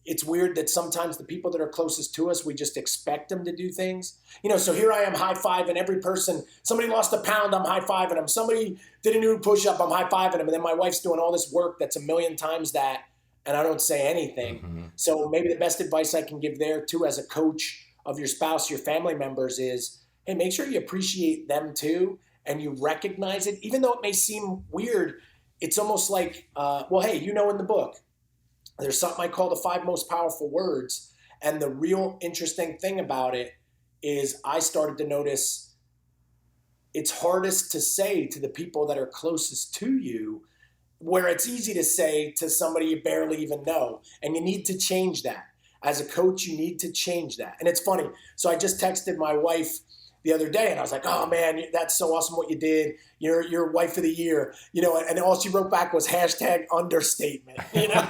It's weird that sometimes the people that are closest to us, we just expect them to do things. You know, so here I am high-fiving every person. Somebody lost a pound, I'm high-fiving them. Somebody did a new push-up, I'm high-fiving them. And then my wife's doing all this work that's a million times that, and I don't say anything. So maybe the best advice I can give there too, as a coach of your spouse, your family members, is, hey, make sure you appreciate them too, and you recognize it. Even though it may seem weird, it's almost like, well, hey, you know, in the book, there's something I call the 5 most powerful words. And the real interesting thing about it is I started to notice it's hardest to say to the people that are closest to you, where it's easy to say to somebody you barely even know. And you need to change that. As a coach, you need to change that. And it's funny. So I just texted my wife the other day, and I was like, oh man, that's so awesome what you did. You're wife of the year, you know, and all she wrote back was #understatement. You know, I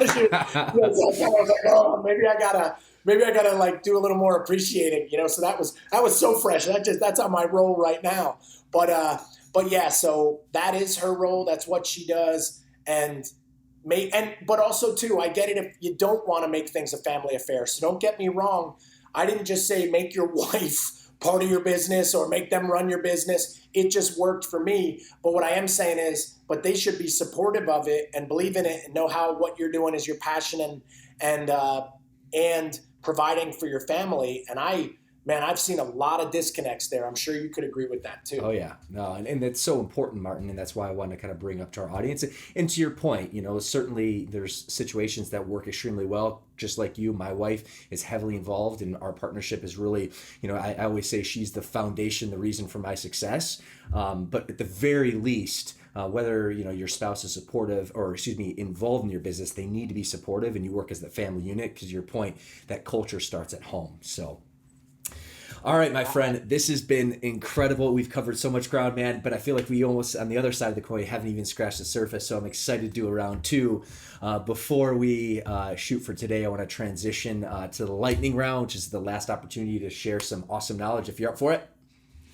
was like, oh, maybe I gotta like do a little more appreciating, you know. So that was so fresh. That's on my role right now. But yeah, so that is her role. That's what she does. But also too, I get it if you don't want to make things a family affair. So don't get me wrong. I didn't just say make your wife part of your business or make them run your business. It just worked for me. But what I am saying is, but they should be supportive of it and believe in it and know how what you're doing is your passion and providing for your family. And I've seen a lot of disconnects there. I'm sure you could agree with that too. Oh yeah, no, and that's so important, Martin, and that's why I wanted to kind of bring up to our audience. And to your point, you know, certainly there's situations that work extremely well. Just like you, my wife is heavily involved, and our partnership is really, you know, I always say she's the foundation, the reason for my success. But at the very least, whether, you know, your spouse is supportive or, involved in your business, they need to be supportive, and you work as the family unit, because your point, that culture starts at home. So. All right, my friend, this has been incredible. We've covered so much ground, man, but I feel like we almost, on the other side of the coin, haven't even scratched the surface, so I'm excited to do a round 2. Before we shoot for today, I want to transition to the lightning round, which is the last opportunity to share some awesome knowledge, if you're up for it.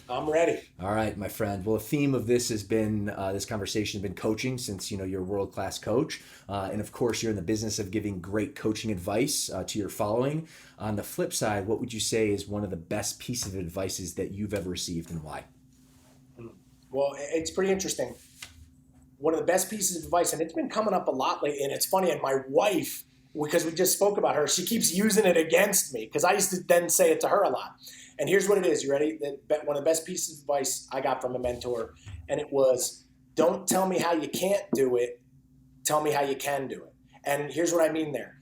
I'm ready. All right, my friend. Well, the theme of this has been, this conversation has been coaching, since, you know, you're a world-class coach. And of course, you're in the business of giving great coaching advice to your following. On the flip side, what would you say is one of the best pieces of advice that you've ever received, and why? Well, it's pretty interesting. One of the best pieces of advice, and it's been coming up a lot lately, and it's funny, and my wife, because we just spoke about her, she keeps using it against me, because I used to then say it to her a lot. And here's what it is. You ready? One of the best pieces of advice I got from a mentor, and it was, don't tell me how you can't do it. Tell me how you can do it. And here's what I mean there.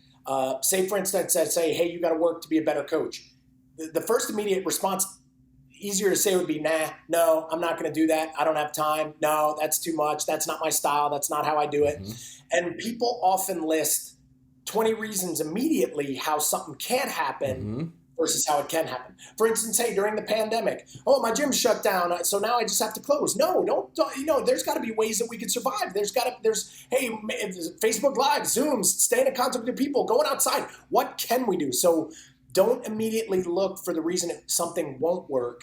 Say, for instance, I say, hey, you got to work to be a better coach. The first immediate response, easier to say, would be, nah, no, I'm not going to do that. I don't have time. No, that's too much. That's not my style. That's not how I do it. And people often list 20 reasons immediately how something can't happen versus how it can happen. For instance, hey, during the pandemic, oh, my gym shut down, so now I just have to close. No, don't, there's got to be ways that we can survive. Hey, Facebook Live, Zooms, staying in contact with people, going outside. What can we do? So don't immediately look for the reason something won't work.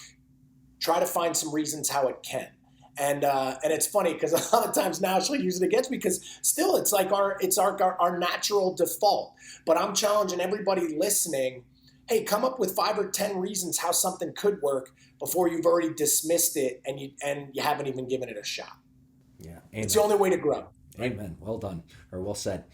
Try to find some reasons how it can. And it's funny because a lot of times now she'll use it against me because still it's like our natural default. But I'm challenging everybody listening, hey, come up with 5 or 10 reasons how something could work before you've already dismissed it and you haven't even given it a shot. Yeah, amen. It's the only way to grow. Amen. Well done, or well said.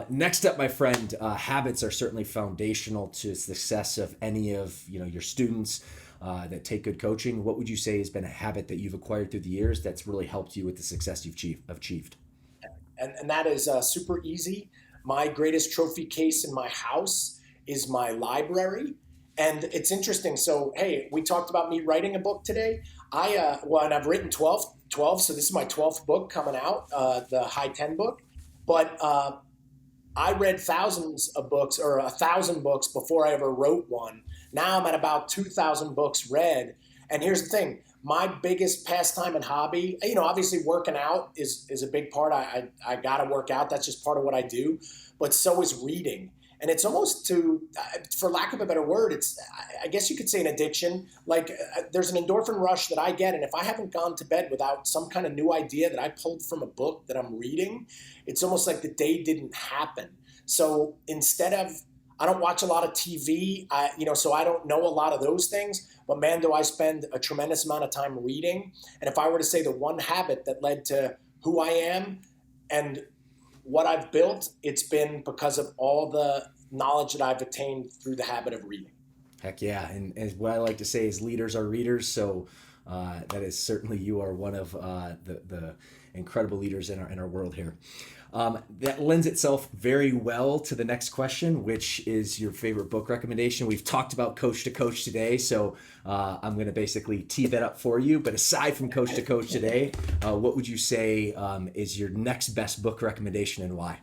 Next up, my friend, habits are certainly foundational to success of any of your students that take good coaching. What would you say has been a habit that you've acquired through the years that's really helped you with the success you've achieved? And that is super easy. My greatest trophy case in my house is my library. And it's interesting. So, hey, we talked about me writing a book today. And I've written 12, so this is my 12th book coming out, the High 10 book. But I read thousands of books, or 1,000 books before I ever wrote one. Now I'm at about 2,000 books read. And here's the thing. My biggest pastime and hobby, obviously working out is a big part. I got to work out. That's just part of what I do. But so is reading. And it's almost for lack of a better word, I guess you could say an addiction. Like there's an endorphin rush that I get. And if I haven't gone to bed without some kind of new idea that I pulled from a book that I'm reading, it's almost like the day didn't happen. So I don't watch a lot of TV, so I don't know a lot of those things. But man, do I spend a tremendous amount of time reading. And if I were to say the one habit that led to who I am and what I've built, it's been because of all the knowledge that I've attained through the habit of reading. Heck yeah. And what I like to say is leaders are readers. So that is certainly, you are one of the incredible leaders in our world here. That lends itself very well to the next question, which is your favorite book recommendation. We've talked about Coach to Coach today, so I'm going to basically tee that up for you. But aside from Coach to Coach today, what would you say is your next best book recommendation and why?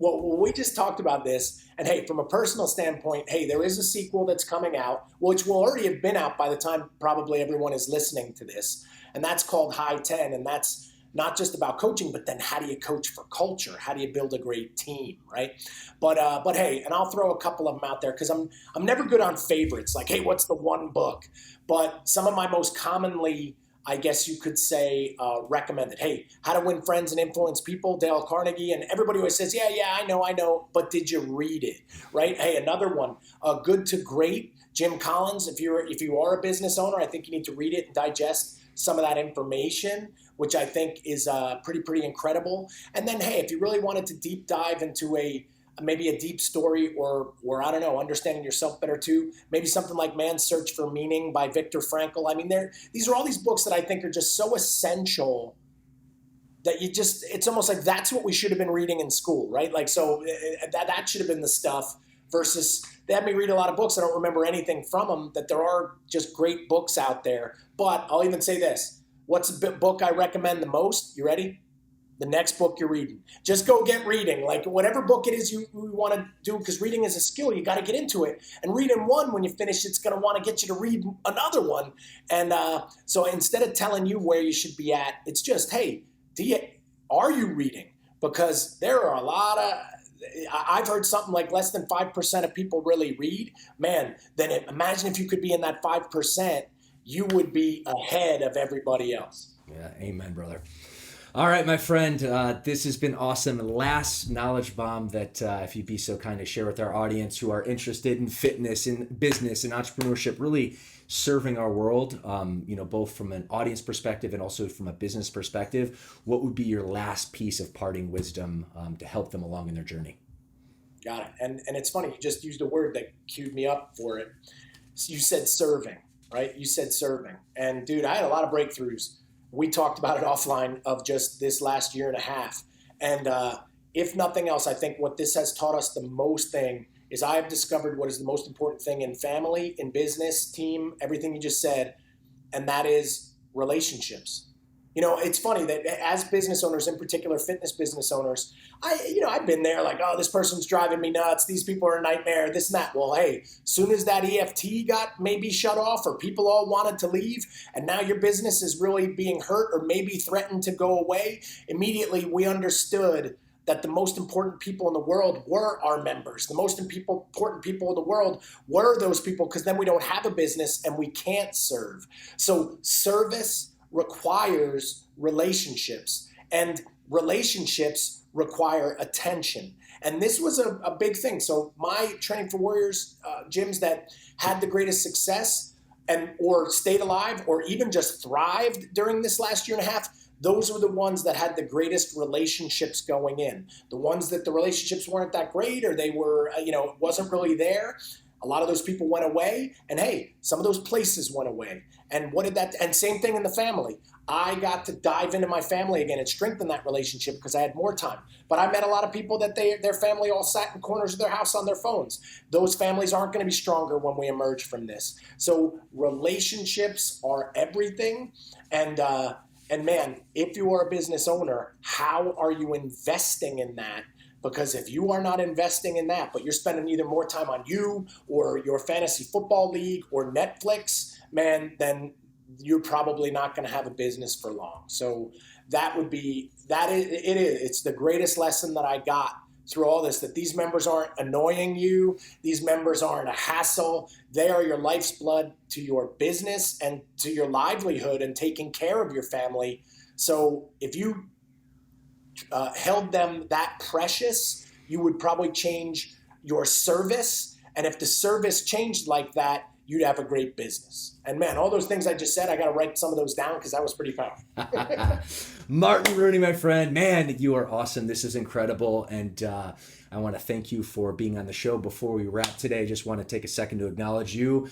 Well, we just talked about this, and hey, from a personal standpoint, hey, there is a sequel that's coming out, which will already have been out by the time probably everyone is listening to this, and that's called High 10, and that's not just about coaching, but then how do you coach for culture? How do you build a great team, right? But hey, and I'll throw a couple of them out there because I'm never good on favorites. Like, hey, what's the one book? But some of my most commonly, I guess you could say, recommended. Hey, How to Win Friends and Influence People, Dale Carnegie, and everybody always says, yeah, I know, but did you read it, right? Hey, another one, Good to Great, Jim Collins. If you are a business owner, I think you need to read it and digest some of that information, which I think is pretty incredible. And then, hey, if you really wanted to deep dive into maybe a deep story or I don't know, understanding yourself better too, maybe something like Man's Search for Meaning by Viktor Frankl. I mean, these are all these books that I think are just so essential that it's almost like that's what we should have been reading in school, right? Like, so that should have been the stuff versus they had me read a lot of books. I don't remember anything from them, that there are just great books out there. But I'll even say this. What's the book I recommend the most? You ready? The next book you're reading. Just go get reading. Like whatever book it is you want to do, because reading is a skill. You got to get into it. And reading one, when you finish, it's going to want to get you to read another one. And so instead of telling you where you should be at, it's just, hey, are you reading? Because there are a lot of, I've heard something like less than 5% of people really read. Man, then imagine if you could be in that 5%. You would be ahead of everybody else. Yeah, amen, brother. All right, my friend, this has been awesome. Last knowledge bomb that if you'd be so kind to share with our audience who are interested in fitness, in business, in entrepreneurship, really serving our world, both from an audience perspective and also from a business perspective, what would be your last piece of parting wisdom to help them along in their journey? Got it. And it's funny, you just used a word that queued me up for it. You said serving. Right? You said serving. And dude, I had a lot of breakthroughs. We talked about it offline of just this last year and a half. And if nothing else, I think what this has taught us the most thing is I have discovered what is the most important thing in family, in business, team, everything you just said. And that is relationships. It's funny that as business owners, in particular fitness business owners, I've been there like, oh, this person's driving me nuts. These people are a nightmare, this and that. Well, hey, soon as that EFT got maybe shut off or people all wanted to leave and now your business is really being hurt or maybe threatened to go away, immediately we understood that the most important people in the world were our members. The most important people in the world were those people, because then we don't have a business and we can't serve. So service requires relationships, and relationships require attention. And this was a big thing. So my Training for Warriors gyms that had the greatest success or stayed alive or even just thrived during this last year and a half, those were the ones that had the greatest relationships going in. The ones that the relationships weren't that great or they were, it wasn't really there. A lot of those people went away, and hey, some of those places went away. And and same thing in the family. I got to dive into my family again and strengthen that relationship because I had more time. But I met a lot of people that their family all sat in corners of their house on their phones. Those families aren't going to be stronger when we emerge from this. So relationships are everything. And man, if you are a business owner, how are you investing in that? Because if you are not investing in that, but you're spending either more time on you or your fantasy football league or Netflix, man, then you're probably not going to have a business for long. So it's the greatest lesson that I got through all this, that these members aren't annoying you. These members aren't a hassle. They are your life's blood to your business and to your livelihood and taking care of your family. So if you held them that precious, you would probably change your service. And if the service changed like that, you'd have a great business. And man, all those things I just said, I got to write some of those down because that was pretty powerful. Martin Rooney, my friend, man, you are awesome. This is incredible. And I want to thank you for being on the show. Before we wrap today, I just want to take a second to acknowledge you.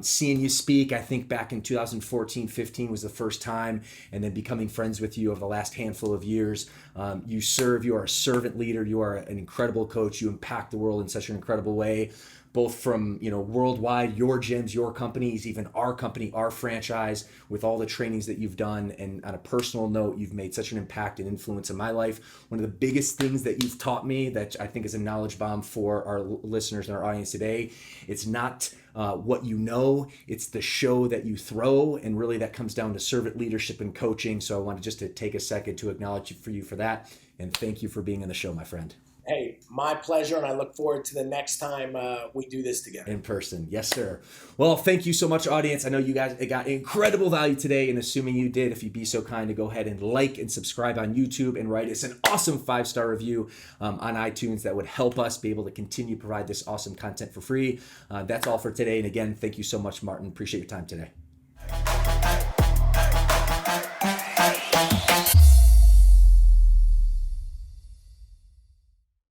Seeing you speak, I think back in 2014-15 was the first time, and then becoming friends with you over the last handful of years. You are a servant leader. You are an incredible coach. You impact the world in such an incredible way, both from worldwide, your gyms, your companies, even our company, our franchise, with all the trainings that you've done. And on a personal note, you've made such an impact and influence in my life. One of the biggest things that you've taught me that I think is a knowledge bomb for our listeners and our audience today, it's not what you know, it's the show that you throw. And really that comes down to servant leadership and coaching. So I wanted just to take a second to acknowledge you for that. And thank you for being on the show, my friend. Hey, my pleasure, and I look forward to the next time we do this together. In person. Yes, sir. Well, thank you so much, audience. I know you guys got incredible value today, and assuming you did, if you'd be so kind to go ahead and like and subscribe on YouTube and write us an awesome 5-star review on iTunes, that would help us be able to continue to provide this awesome content for free. That's all for today. And again, thank you so much, Martin. Appreciate your time today.